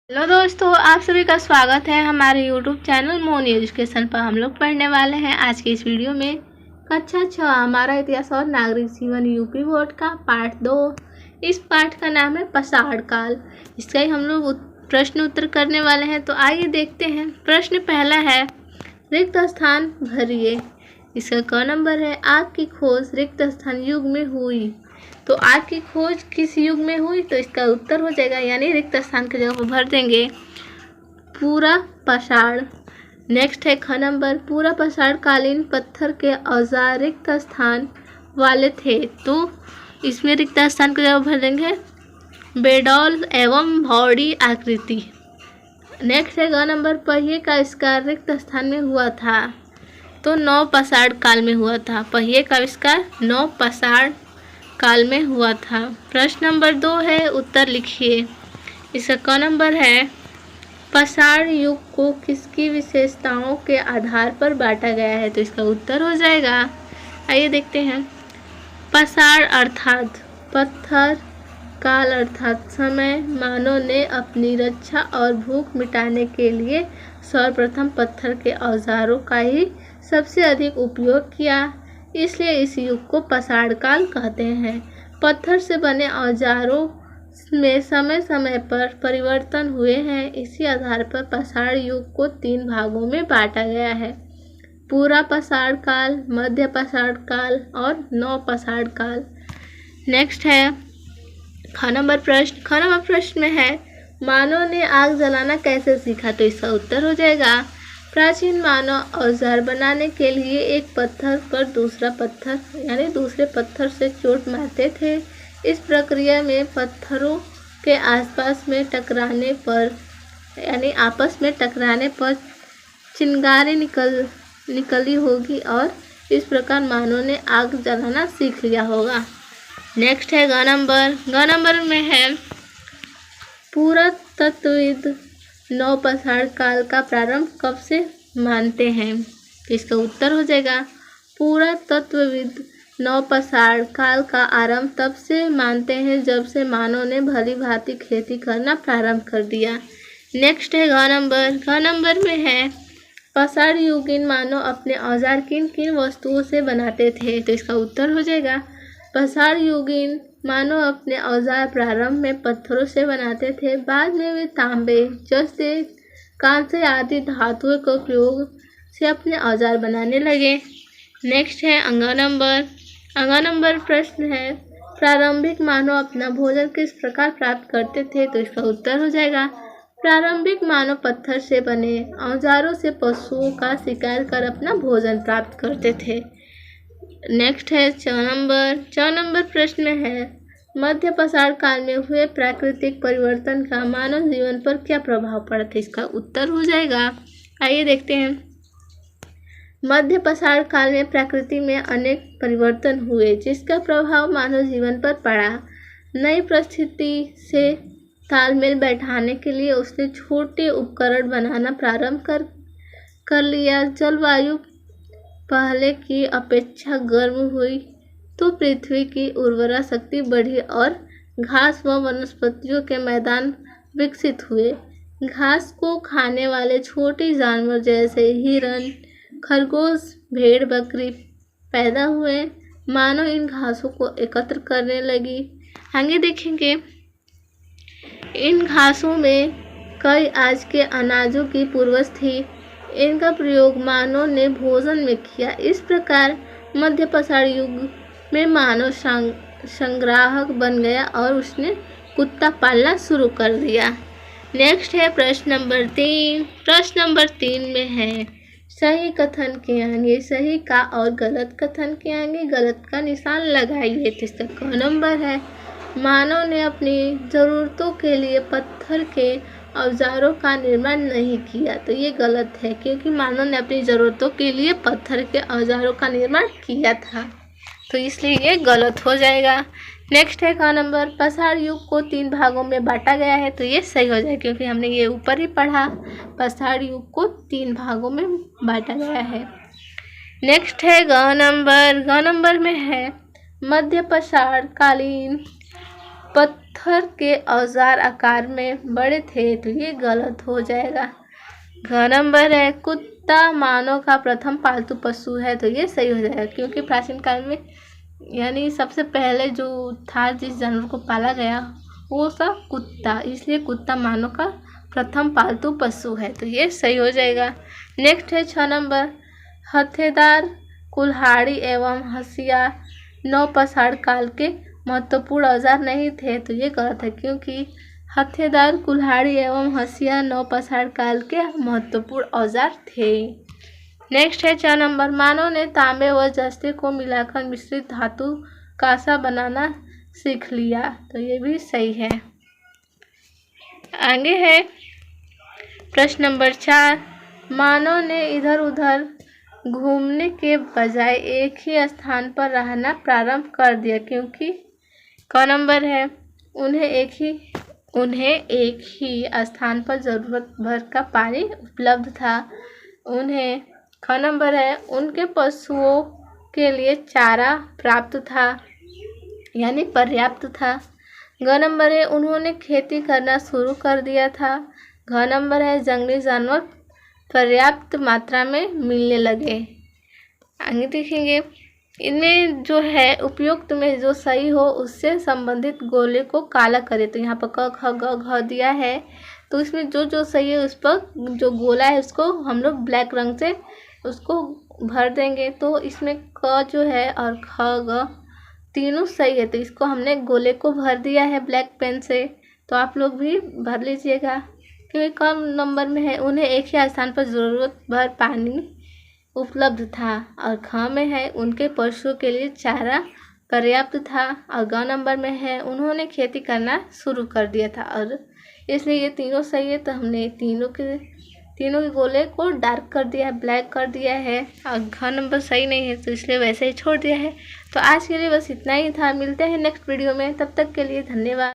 Hello दोस्तों, आप सभी का स्वागत है हमारे यूट्यूब चैनल मोनी एजुकेशन पर। हम लोग पढ़ने वाले हैं आज की इस वीडियो में कक्षा 6 हमारा इतिहास और नागरिक जीवन यूपी बोर्ड का पार्ट 2। इस पाठ का नाम है पसाड़ काल। इसका ही हम लोग प्रश्न उत्तर करने वाले हैं। तो आइए देखते हैं। प्रश्न पहला है, रिक्त स्थान भरिए। इसका क नंबर है, आग की खोज रिक्त स्थान युग में हुई। तो आग की खोज किस युग में हुई? तो इसका उत्तर हो जाएगा, यानी रिक्त स्थान की जगह पर भर देंगे पूरा पाषाण। नेक्स्ट है ख नंबर, पूरा पाषाण कालीन पत्थर के औजार रिक्त स्थान वाले थे। तो इसमें रिक्त स्थान की जगह भर देंगे बेडौल एवं भौड़ी आकृति। नेक्स्ट है ग नंबर, पहिए का आविष्कार रिक्त स्थान में हुआ था। तो नव पाषाण काल में हुआ था। पहिए का आविष्कार नव पाषाण काल में हुआ था। प्रश्न नंबर 2 है, उत्तर लिखिए। इसका क नंबर है, पाषाण युग को किसकी विशेषताओं के आधार पर बांटा गया है? तो इसका उत्तर हो जाएगा, आइए देखते हैं। पाषाण अर्थात पत्थर, काल अर्थात समय। मानव ने अपनी रक्षा और भूख मिटाने के लिए सर्वप्रथम पत्थर के औजारों का ही सबसे अधिक उपयोग किया, इसलिए इस युग को पाषाण काल कहते हैं। पत्थर से बने औजारों में समय समय पर परिवर्तन हुए हैं। इसी आधार पर पाषाण युग को 3 भागों में बांटा गया है, पूरा पाषाण काल, मध्य पाषाण काल और नव पाषाण काल। नेक्स्ट है ख नंबर प्रश्न। ख नंबर प्रश्न में है, मानव ने आग जलाना कैसे सीखा? तो इसका उत्तर हो जाएगा, प्राचीन मानव औजार बनाने के लिए एक पत्थर पर दूसरा पत्थर यानी दूसरे पत्थर से चोट मारते थे। इस प्रक्रिया में पत्थरों के आसपास में टकराने पर यानी आपस में टकराने पर चिंगारी निकली होगी और इस प्रकार मानव ने आग जलाना सीख लिया होगा। नेक्स्ट है ग नंबर। ग नंबर में है, पुरातत्वविद नव पाषाण काल का प्रारंभ कब से मानते हैं? तो इसका उत्तर हो जाएगा, पुरातत्वविद नव पाषाण काल का आरंभ तब से मानते हैं जब से मानव ने भली भांति खेती करना प्रारंभ कर दिया। नेक्स्ट है ग नंबर। ग नंबर में है, पाषाण युगीन मानव अपने औजार किन किन वस्तुओं से बनाते थे? तो इसका उत्तर हो जाएगा, पाषाण युगीन मानव अपने औजार प्रारंभ में पत्थरों से बनाते थे, बाद में वे तांबे, जस्ते, कांसे आदि धातुओं के उपयोग से अपने औजार बनाने लगे। नेक्स्ट है अंग नंबर। अंग नंबर प्रश्न है, प्रारंभिक मानव अपना भोजन किस प्रकार प्राप्त करते थे? तो इसका उत्तर हो जाएगा, प्रारंभिक मानव पत्थर से बने औजारों से पशुओं का शिकार कर अपना भोजन प्राप्त करते थे। नेक्स्ट है च नंबर। च नंबर प्रश्न में है, मध्य पाषाण काल में हुए प्राकृतिक परिवर्तन का मानव जीवन पर क्या प्रभाव पड़ा था? इसका उत्तर हो जाएगा, आइए देखते हैं। मध्य पाषाण काल में प्रकृति में अनेक परिवर्तन हुए जिसका प्रभाव मानव जीवन पर पड़ा। नई परिस्थिति से तालमेल बैठाने के लिए उसने छोटे उपकरण बनाना प्रारंभ कर लिया। जलवायु पहले की अपेक्षा गर्म हुई तो पृथ्वी की उर्वरा शक्ति बढ़ी और घास व वनस्पतियों के मैदान विकसित हुए। घास को खाने वाले छोटे जानवर जैसे हिरण, खरगोश, भेड़, बकरी पैदा हुए। मानव इन घासों को एकत्र करने लगी। आगे देखेंगे, इन घासों में कई आज के अनाजों की पूर्वज थी। इनका प्रयोग मानव ने भोजन में किया। इस प्रकार मध्य पाषाण युग में मानव संग्राहक बन गया और उसने कुत्ता पालना शुरू कर दिया। नेक्स्ट है प्रश्न नंबर 3। प्रश्न नंबर 3 में है, सही कथन के आगे सही का और गलत कथन के आगे गलत का निशान लगाइए। तो इसका क नंबर है, मानव ने अपनी ज़रूरतों के लिए पत्थर के औजारों का निर्माण नहीं किया। तो ये गलत है, क्योंकि मानव ने अपनी ज़रूरतों के लिए पत्थर के औजारों का निर्माण किया था, तो इसलिए ये गलत हो जाएगा। नेक्स्ट है क नंबर, पाषाण युग को 3 भागों में बांटा गया है। तो ये सही हो जाएगा, क्योंकि हमने ये ऊपर ही पढ़ा, पाषाण युग को 3 भागों में बांटा गया है। नेक्स्ट है ग नंबर। ग नंबर में है, मध्य पाषाण कालीन पत्थर के औजार आकार में बड़े थे, तो ये गलत हो जाएगा। घ नंबर है कुत्ता मानव का प्रथम पालतू पशु है, तो ये सही हो जाएगा, क्योंकि प्राचीन काल में यानी सबसे पहले जो था जिस जानवर को पाला गया वो था कुत्ता, इसलिए कुत्ता मानव का प्रथम पालतू पशु है, तो ये सही हो जाएगा। नेक्स्ट है 6 नंबर, हथेदार कुल्हाड़ी एवं हंसिया नौपसार काल के महत्वपूर्ण औजार नहीं थे, तो ये गलत है, क्योंकि हथेदार कुल्हाड़ी एवं हंसिया नौपसार काल के महत्वपूर्ण औजार थे। नेक्स्ट है 4 नंबर, मानव ने तांबे व जस्ते को मिलाकर मिश्रित धातु कांसा बनाना सीख लिया, तो ये भी सही है। आगे है प्रश्न नंबर 4, मानव ने इधर उधर घूमने के बजाय एक ही स्थान पर रहना प्रारंभ कर दिया, क्योंकि क नंबर है उन्हें एक ही स्थान पर ज़रूरत भर का पानी उपलब्ध था। उन्हें ख नंबर है उनके पशुओं के लिए चारा प्राप्त था यानी पर्याप्त था। ग नंबर है उन्होंने खेती करना शुरू कर दिया था। घ नंबर है जंगली जानवर पर्याप्त मात्रा में मिलने लगे। आगे देखेंगे, इनमें जो है उपयुक्त में जो सही हो उससे संबंधित गोले को काला करें। तो यहाँ पर क ख ग घ दिया है, तो इसमें जो जो सही है उस पर जो गोला है उसको हम लोग ब्लैक रंग से उसको भर देंगे। तो इसमें क जो है और ख ग तीनों सही है, तो इसको हमने गोले को भर दिया है ब्लैक पेन से। तो आप लोग भी भर लीजिएगा। क्योंकि कम नंबर में है उन्हें एक ही स्थान पर ज़रूरत भर पानी उपलब्ध था, और ख में है उनके पशुओं के लिए चारा पर्याप्त था, और ग नंबर में है उन्होंने खेती करना शुरू कर दिया था, और इसलिए ये तीनों सही है। तो हमने तीनों के गोले को डार्क कर दिया है, ब्लैक कर दिया है, और घ नंबर सही नहीं है तो इसलिए वैसे ही छोड़ दिया है। तो आज के लिए बस इतना ही था। मिलते हैं नेक्स्ट वीडियो में, तब तक के लिए धन्यवाद।